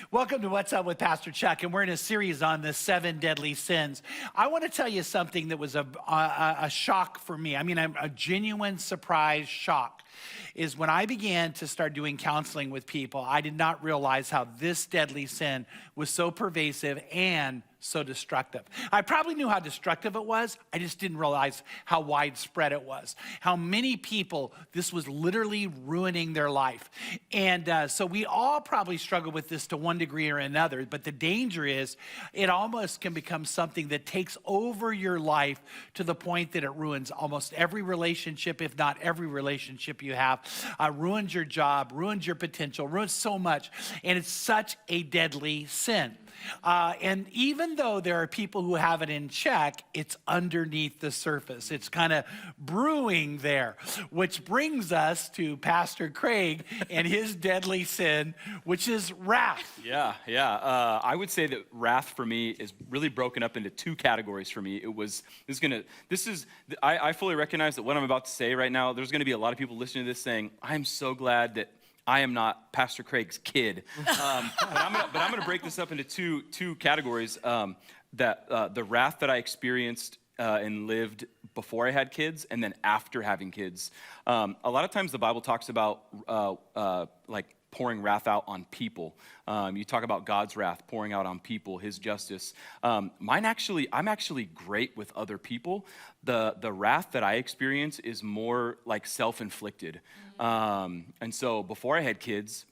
Welcome to What's Up with Pastor Chuck, and we're in a series on the 7 deadly sins. I want to tell you something that was a shock for me. I mean, a genuine surprise shock is when I began to start doing counseling with people, I did not realize how this deadly sin was so pervasive and so destructive. I probably knew how destructive it was. I just didn't realize how widespread it was. How many people this was literally ruining their life. And so we all probably struggle with this to one degree or another, but the danger is it almost can become something that takes over your life to the point that it ruins almost every relationship, if not every relationship you have. Ruins your job, ruins your potential, ruins so much. And it's such a deadly sin. And even though there are people who have it in check, it's underneath the surface. It's kind of brewing there, which brings us to Pastor Craig and his deadly sin, which is wrath. Yeah. I would say that wrath for me is really broken up into 2 categories for me. I fully recognize that what I'm about to say right now, there's going to be a lot of people listening to this saying, I'm so glad that I am not Pastor Craig's kid. But I'm going to break this up into two categories. The wrath that I experienced and lived before I had kids, and then after having kids. A lot of times the Bible talks about like pouring wrath out on people. You talk about God's wrath pouring out on people, His justice. I'm actually great with other people. The wrath that I experience is more like self-inflicted. And so before I had kids,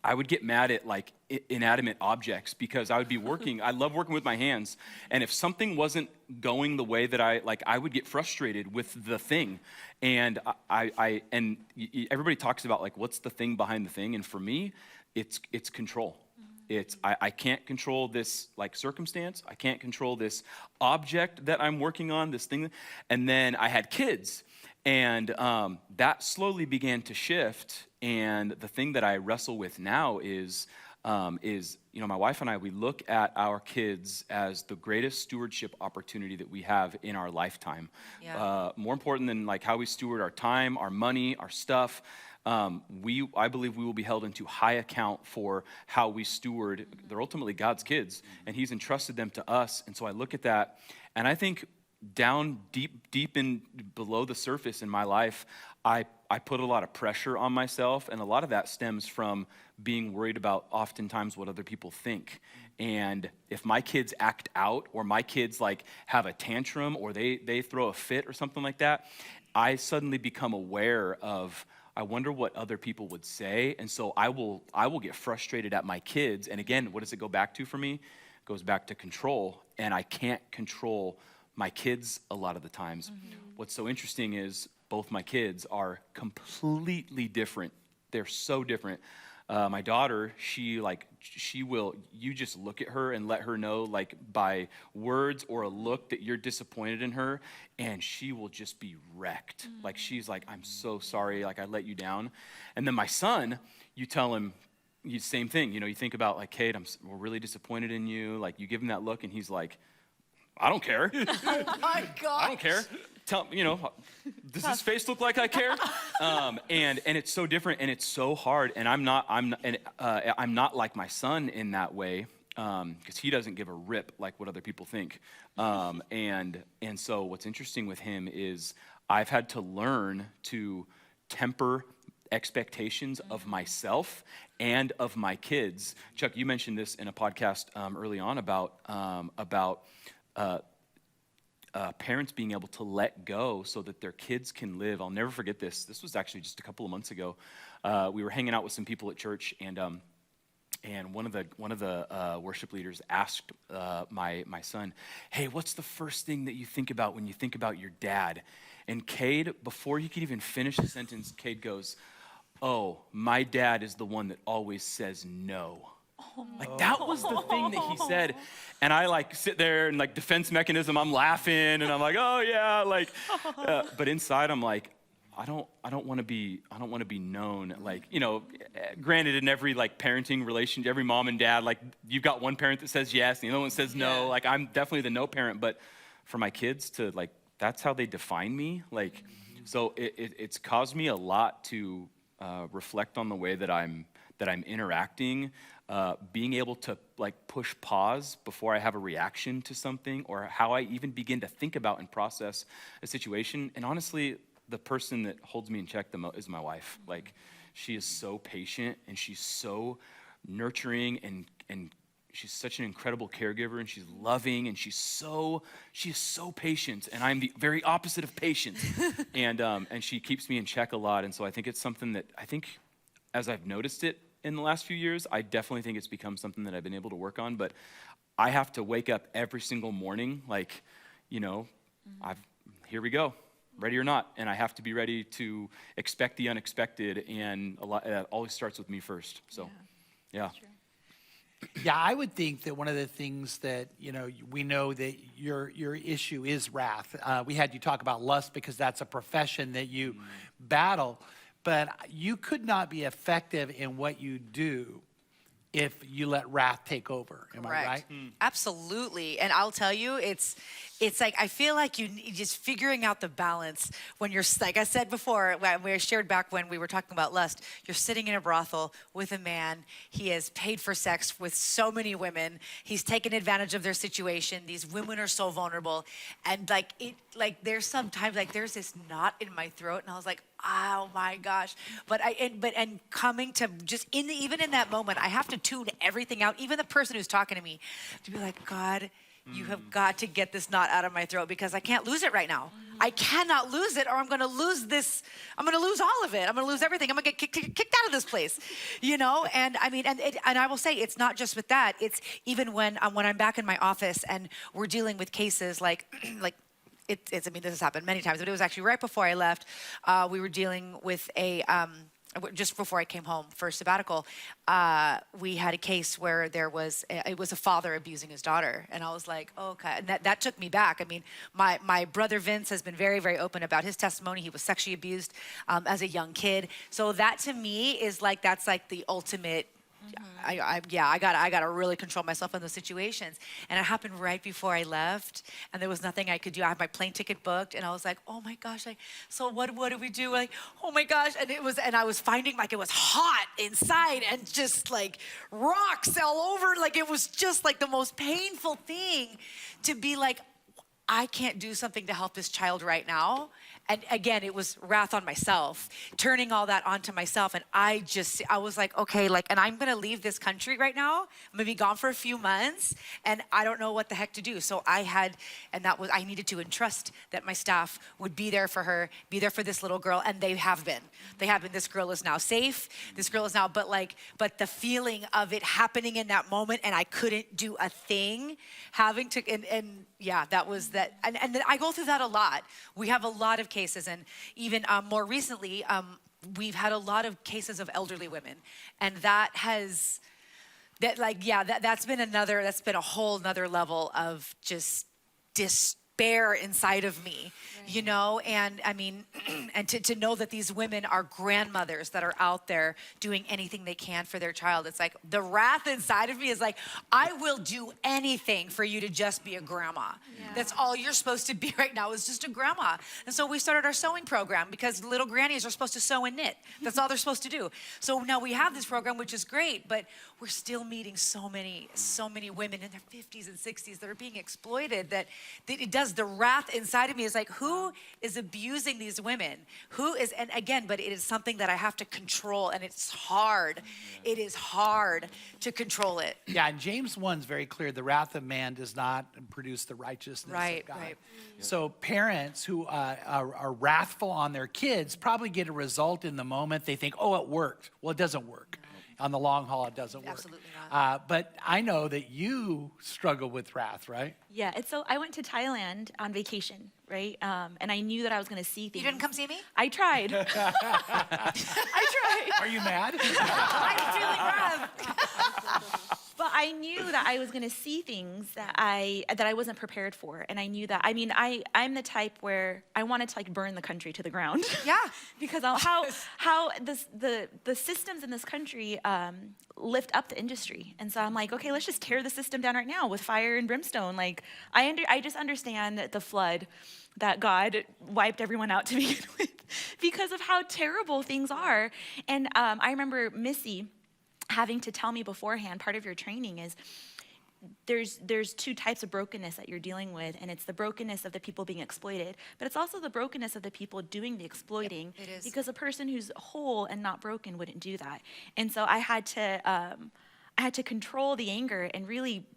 I would get mad at like inanimate objects because I would be working. I love working with my hands. And if something wasn't going the way that I would get frustrated with the thing. And everybody talks about like, what's the thing behind the thing? And for me, it's control. I can't control this like circumstance. I can't control this object that I'm working on, this thing. And then I had kids. And that slowly began to shift. And the thing that I wrestle with now is my wife and I, we look at our kids as the greatest stewardship opportunity that we have in our lifetime. Yeah. More important than like how we steward our time, our money, our stuff. I believe we will be held into high account for how we steward. They're ultimately God's kids, and He's entrusted them to us. And so I look at that, and I think down deep in below the surface in my life, I put a lot of pressure on myself, and a lot of that stems from being worried about oftentimes what other people think. And if my kids act out, or my kids like have a tantrum, or they throw a fit or something like that, I suddenly become aware of, I wonder what other people would say. And so I will get frustrated at my kids. And again, what does it go back to for me? It goes back to control, and I can't control my kids a lot of the times. Mm-hmm. What's so interesting is both my kids are completely different. They're so different. My daughter, you just look at her and let her know like by words or a look that you're disappointed in her, and she will just be wrecked. Mm-hmm. Like she's like, I'm so sorry, like I let you down. And then my son, you tell him, same thing. You think about like, Kate, we're really disappointed in you. Like you give him that look and he's like, I don't care. Oh my God. I don't care. Does his face look like I care? And it's so different and it's so hard. And I'm not like my son in that way, because he doesn't give a rip like what other people think. And so what's interesting with him is I've had to learn to temper expectations of myself and of my kids. Chuck, you mentioned this in a podcast early on about parents being able to let go so that their kids can live. I'll never forget this. This was actually just a couple of months ago. We were hanging out with some people at church, and one of the worship leaders asked my son, "Hey, what's the first thing that you think about when you think about your dad?" And Cade, before he could even finish the sentence, Cade goes, "Oh, my dad is the one that always says no." Like that was the thing that he said. And I like sit there and like defense mechanism, I'm laughing and I'm like, oh yeah, like, but inside I'm like, I don't want to be known. Like, granted in every like parenting relationship, every mom and dad, like you've got one parent that says yes and the other one says no. Like I'm definitely the no parent, but for my kids to like, that's how they define me. Like, so it's caused me a lot to reflect on the way that that I'm interacting, being able to like push pause before I have a reaction to something, or how I even begin to think about and process a situation. And honestly, the person that holds me in check the most is my wife. Like, she is so patient, and she's so nurturing, and she's such an incredible caregiver, and she's loving, and she is so patient, and I'm the very opposite of patient. And she keeps me in check a lot. And so I think it's something that as I've noticed it in the last few years, I definitely think it's become something that I've been able to work on. But I have to wake up every single morning, like, here we go, ready or not. And I have to be ready to expect the unexpected, and it always starts with me first. So, yeah. Yeah, I would think that one of the things that, we know that your issue is wrath. We had you talk about lust because that's a profession that you battle, but you could not be effective in what you do if you let wrath take over. Am I right? Absolutely. And I'll tell you, it's like, I feel like you just figuring out the balance when you're, like I said before, when we shared back when we were talking about lust, you're sitting in a brothel with a man. He has paid for sex with so many women. He's taken advantage of their situation. These women are so vulnerable. And there's sometimes there's this knot in my throat, and I was like, oh my gosh. But coming to just even in that moment, I have to tune everything out, even the person who's talking to me, to be like, God, you have got to get this knot out of my throat, because I can't lose it right now. I cannot lose it, or I'm going to lose this. I'm going to lose all of it. I'm going to lose everything. I'm going to get kicked out of this place, And I mean, and I will say, it's not just with that. It's even when I'm back in my office and we're dealing with cases like this has happened many times, but it was actually right before I left. We were dealing with just before I came home for sabbatical, we had a case where it was a father abusing his daughter. And I was like, oh, okay. And that took me back. I mean, my brother Vince has been very, very open about his testimony. He was sexually abused as a young kid. So that to me is that's the ultimate. I gotta really control myself in those situations. And it happened right before I left, and there was nothing I could do. I had my plane ticket booked, and I was like, oh my gosh, so what do we do? Like, oh my gosh. And I was finding it was hot inside, and just rocks all over. It was just the most painful thing to be like, I can't do something to help this child right now. And again, it was wrath on myself, turning all that onto myself. And I was like, okay, and I'm going to leave this country right now. I'm going to be gone for a few months, and I don't know what the heck to do. So I needed to entrust that my staff would be there for her, be there for this little girl. And they have been. This girl is now safe. This girl is now, but the feeling of it happening in that moment, and I couldn't do a thing, having to, that was that. And I go through that a lot. We have a lot of cases, and even more recently, we've had a lot of cases of elderly women, and that's been a whole nother level of just despair inside of me, and I mean, and to know that these women are grandmothers that are out there doing anything they can for their child. It's like the wrath inside of me is like, I will do anything for you to just be a grandma. Yeah. That's all you're supposed to be right now, is just a grandma. And so we started our sewing program, because little grannies are supposed to sew and knit. That's all they're supposed to do. So now we have this program, which is great, but we're still meeting so many women in their 50s and 60s that are being exploited, that it does. The wrath inside of me is like, who is abusing these women? And again, but it is something that I have to control, and it's hard. It is hard to control it. Yeah, and James 1's very clear. The wrath of man does not produce the righteousness of God. Right. So parents who are wrathful on their kids probably get a result in the moment. They think, oh, it worked. Well, it doesn't work. On the long haul, it doesn't work. Absolutely not. But I know that you struggle with wrath, right? Yeah, so I went to Thailand on vacation, right? And I knew that I was going to see things. You didn't come see me? I tried. I tried. Are you mad? I'm feeling wrath. But I knew that I was going to see things that I wasn't prepared for, and I knew that. I mean, I'm the type where I wanted to burn the country to the ground. Yeah, because how the systems in this country lift up the industry, and so I'm like, okay, let's just tear the system down right now with fire and brimstone. I just understand the flood that God wiped everyone out to begin with, because of how terrible things are. And I remember Missy having to tell me beforehand, part of your training is there's two types of brokenness that you're dealing with, and it's the brokenness of the people being exploited, but it's also the brokenness of the people doing the exploiting. It is. Because a person who's whole and not broken wouldn't do that. And so I had to control the anger and really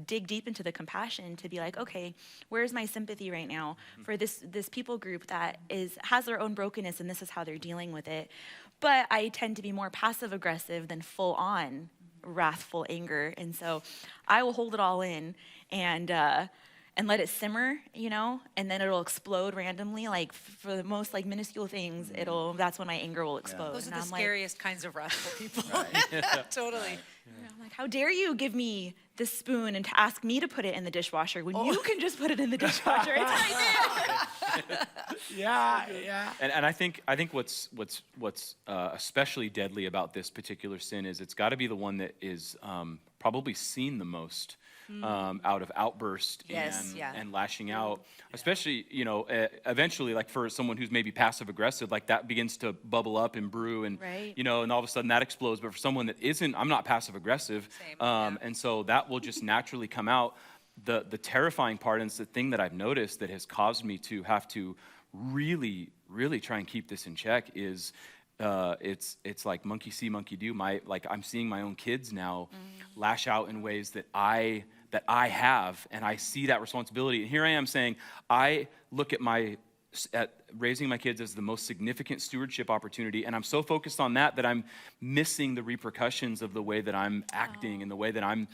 dig deep into the compassion to be like, okay, where's my sympathy right now for this people group that has their own brokenness, and this is how they're dealing with it. But I tend to be more passive aggressive than full on wrathful anger, and so I will hold it all in and let it simmer, and then it'll explode randomly. Like for the most like minuscule things, that's when my anger will explode. Those are And the I'm like, scariest kinds of wrathful people. Totally. I'm like, how dare you give me this spoon and to ask me to put it in the dishwasher when you can just put it in the dishwasher? It's right there. Yeah. And I think what's especially deadly about this particular sin is it's got to be the one that is probably seen the most out of outburst Yes, and lashing out, especially eventually, like for someone who's maybe passive aggressive, like that begins to bubble up and brew, and Right. and all of a sudden that explodes. But for someone that isn't, I'm not passive aggressive, and so that will just naturally come out. The terrifying part, and it's the thing that I've noticed that has caused me to have to really try and keep this in check, is it's like monkey see, monkey do. I'm seeing my own kids now lash out in ways that I have, and I see that responsibility. And here I am saying, I look at raising my kids as the most significant stewardship opportunity, and I'm so focused on that I'm missing the repercussions of the way that I'm acting and the way that I'm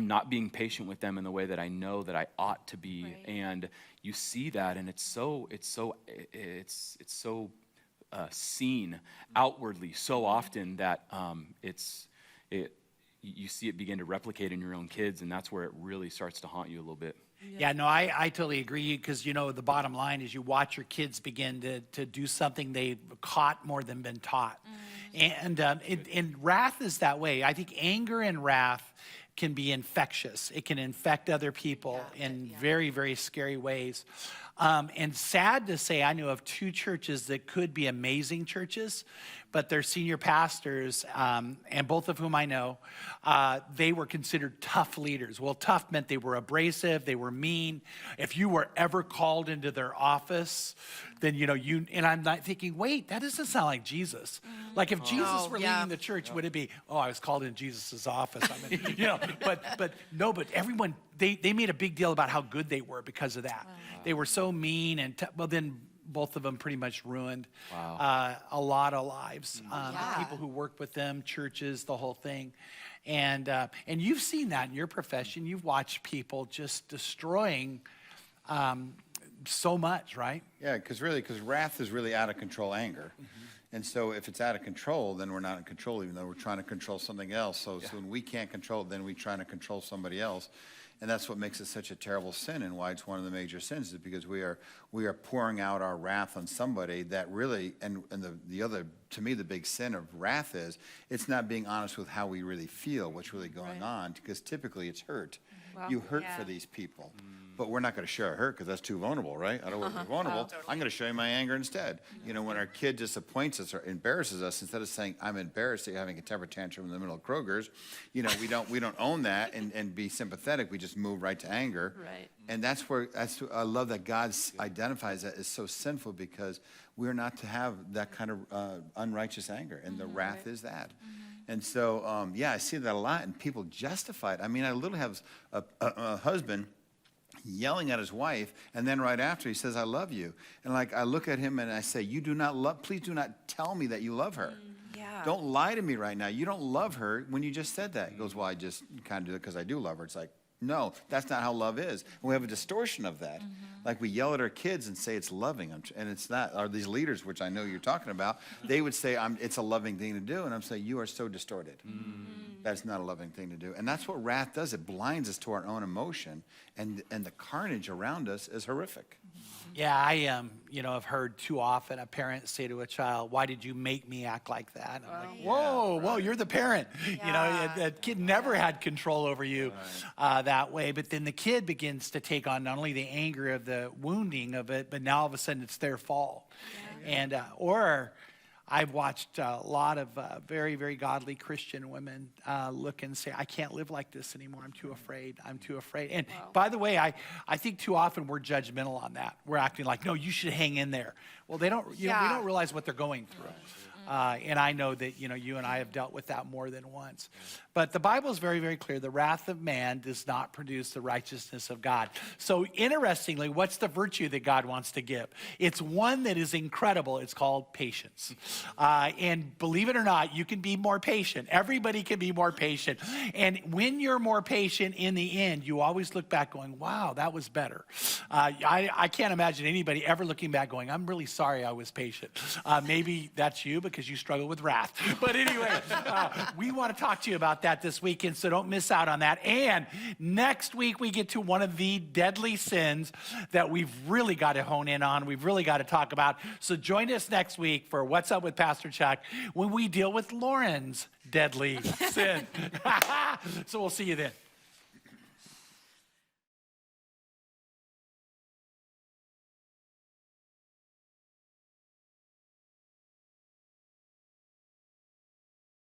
not being patient with them in the way that I know that I ought to be. Right. And you see that, and it's so seen outwardly so often that you see it begin to replicate in your own kids, and that's where it really starts to haunt you a little bit. Yeah, no, I totally agree, because the bottom line is you watch your kids begin to do something they've caught more than been taught. And wrath is that way. I think anger and wrath can be infectious. It can infect other people in very, very scary ways. And sad to say, I know of two churches that could be amazing churches, but their senior pastors, and both of whom I know, they were considered tough leaders. Well, tough meant they were abrasive, they were mean. If you were ever called into their office, then and I'm not thinking, wait, that doesn't sound like Jesus. Like if Jesus were leading the church, would it be, I was called in Jesus' office? But everyone, they made a big deal about how good they were because of that. They were so mean, and then both of them pretty much ruined a lot of lives. People who worked with them, churches, the whole thing. And you've seen that in your profession. You've watched people just destroying so much, right? Yeah, because wrath is really out of control anger. And so if it's out of control, then we're not in control, even though we're trying to control something else. So when we can't control it, then we're trying to control somebody else. And that's what makes it such a terrible sin, and why it's one of the major sins, is because we are pouring out our wrath on somebody that really, and the other, to me, the big sin of wrath is it's not being honest with how we really feel, what's really going on, because typically it's hurt. You hurt for these people. But we're not going to share our hurt because that's too vulnerable, right? I don't want to be vulnerable. Totally. I'm going to show you my anger instead. When our kid disappoints us or embarrasses us, instead of saying, I'm embarrassed that you're having a temper tantrum in the middle of Kroger's, we don't own that and be sympathetic. We just move right to anger. Right. And I love that God identifies that as so sinful, because we're not to have that kind of unrighteous anger, and the wrath is that. And so, I see that a lot, and people justify it. I mean, I literally have a husband yelling at his wife, and then right after he says, I love you. And I look at him and I say, please do not tell me that you love her. Don't lie to me right now. You don't love her when you just said that. He goes, well, I just kind of do it because I do love her. It's like, no, that's not how love is. And we have a distortion of that. Like we yell at our kids and say it's loving, and it's not. Or these leaders, which I know you're talking about, they would say it's a loving thing to do, and I'm saying you are so distorted. That's not a loving thing to do. And that's what wrath does. It blinds us to our own emotion, and the carnage around us is horrific. Yeah, I have heard too often a parent say to a child, why did you make me act like that? And I'm like, whoa, you're the parent. That kid never had control over you that way. But then the kid begins to take on not only the anger of the wounding of it, but now all of a sudden it's their fault. And, or I've watched a lot of very, very godly Christian women look and say, I can't live like this anymore. I'm too afraid. I'm too afraid. And by the way, I think too often we're judgmental on that. We're acting like, no, you should hang in there. Well, they don't, we don't realize what they're going through. And I know that, you and I have dealt with that more than once. But the Bible is very, very clear. The wrath of man does not produce the righteousness of God. So interestingly, what's the virtue that God wants to give? It's one that is incredible. It's called patience. And believe it or not, you can be more patient. Everybody can be more patient. And when you're more patient, in the end, you always look back going, wow, that was better. I can't imagine anybody ever looking back going, I'm really sorry I was patient. Maybe that's you because you struggle with wrath. But anyway, we want to talk to you about that this weekend, so don't miss out on that. And next week, we get to one of the deadly sins that we've really got to hone in on. We've really got to talk about. So join us next week for What's Up with Pastor Chuck when we deal with Lauren's deadly sin. So we'll see you then.